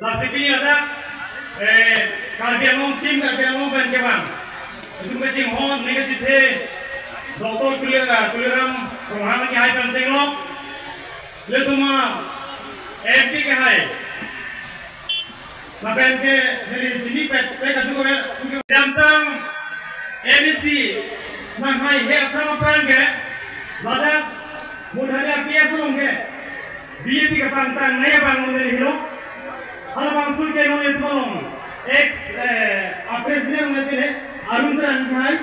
Plastik ini ada karbiang tim karbiang ban keman. Itu macam hon negatif he. Doktor kuliram rohani hai penceng lo. Le tuma FP ke hai. Napen ke dari sini pet katu ko jantang ABC nang hai he apna apran ke. Lada mudhanya kia pulong ke. BJP ka pantang naya bangun dari hilo. Hal bangsul ke nol etolong. Ek presiden ngati ne aruntan kai.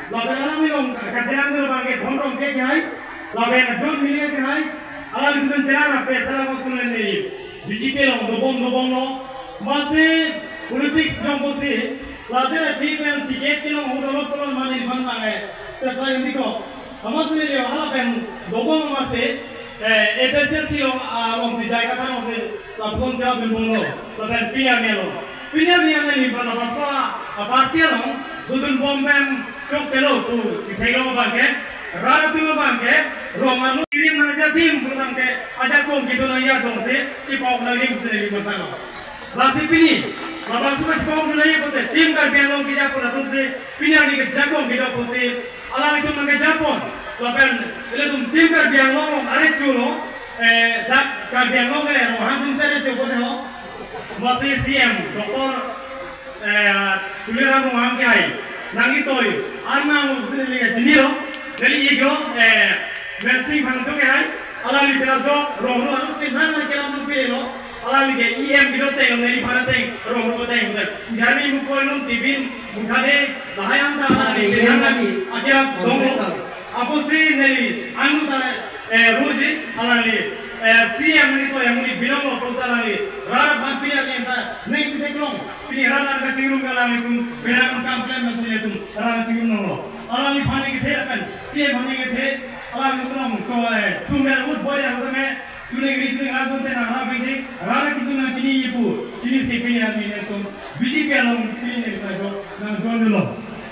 Lada alam ilong kajian dulu bangke thomrong ke kai. Lada jon milia ke hai. Alam itu mencelang apa? Salah bangsul ini. BJP long dobong lo. Masih politik jomposi. Lada treatment tiket kilong udolok mani ban mangai. Setelah ini kok. Amat ini hal pen dobong masih efisiensi long si jaga tanah si lapon jalan berbungo, lapan pinya ni pada masa parti long, dudun bomben cok celo tu, dicegah bangke, rara tu bangke, roman lu kirim mana tim pulang ke ajar kong gitu naya dong si pau lagi mesti lagi bersama. Lasi pini, lapan semua pau lagi mesti tim karbian long kita pun atau si pinya ni kejagong kita pun si alam itu mana Japon. Lapan itu tim karbian long are culo, dak karbian long rohan sendiri cukup selo, masih CM doktor tulisan rohan kiai, nangi toy, arma mesti lagi jeniro, dari itu mesin bangsa kiai, alam itu rajo roh anu pisan lagi alam itu alam itu EM gitu teh, dari mana teh roh teh, jadi mukul tibin mukade layan dah alam itu akhirnya donglo. Aku sih dari anu tadi ruji alami CM ini tuh yang ini bilang lo perusahaan ini rara bampir yang entah naik kita kelong ini rara kita singgung alami pun bilang komplain macam itu rara singgung lo alami panik kita kan CM panik kita alami kelong kau sumber wood boy yang tu me tune gini ngadu teh rara begini rara kita nak cini ibu cini sepi yang ini tu BJP along cini ni kita tu nak jual dulu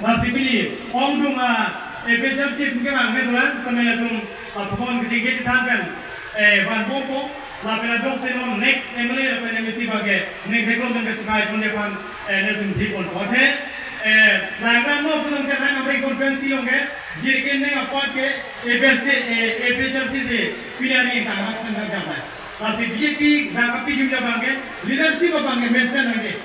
masih pilih om tu mah efisiensi mungkin angkat tuan sampai itu phone kecil tangan ban boko lapar jok senon next emily apa yang mesti pakai next ekor dengan sekai pun depan netum tipon kote langgan mau pun kita nak beri konvensi orang jadi kita apa ke efisiensi se pilih ni tak nak tengah jalan tapi BJP nak api juga bangke leadership bangke mention lagi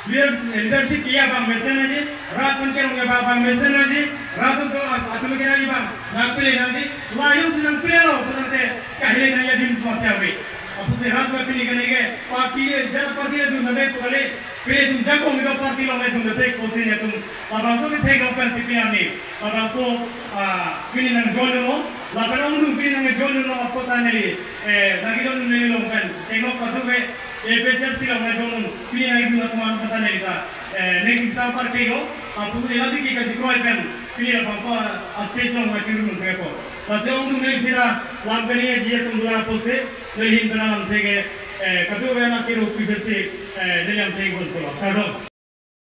leadership kia bang mention aja rat pencet orang bang mention aja rat tu atau mungkin lagi bang nak pilih nanti layu senang pilih lo tu nanti kahilai naya dim semua siapa apa sih rat mau pilih kan ini parti jangan parti itu nanti kali pilih tu jago itu parti lo itu nanti kosnya tu abang tu kita take open siapa ni abang tu pilih nang jodoh lo lapan orang tu pilih nang jodoh lo apa tanya ni lagi tu ni lo kan tengok patu ke efisiensi lo nang jodoh pilih nang itu aku mahu kata ni kita next kita parti lo apa tu lagi kita dikroy kan pilih apa aspek lo macam tu mereka tapi orang tu ni kita lakukan ni dia tu mula pose lehin benar nanti ke katu benar kira pilih dari yang tengok tu lo.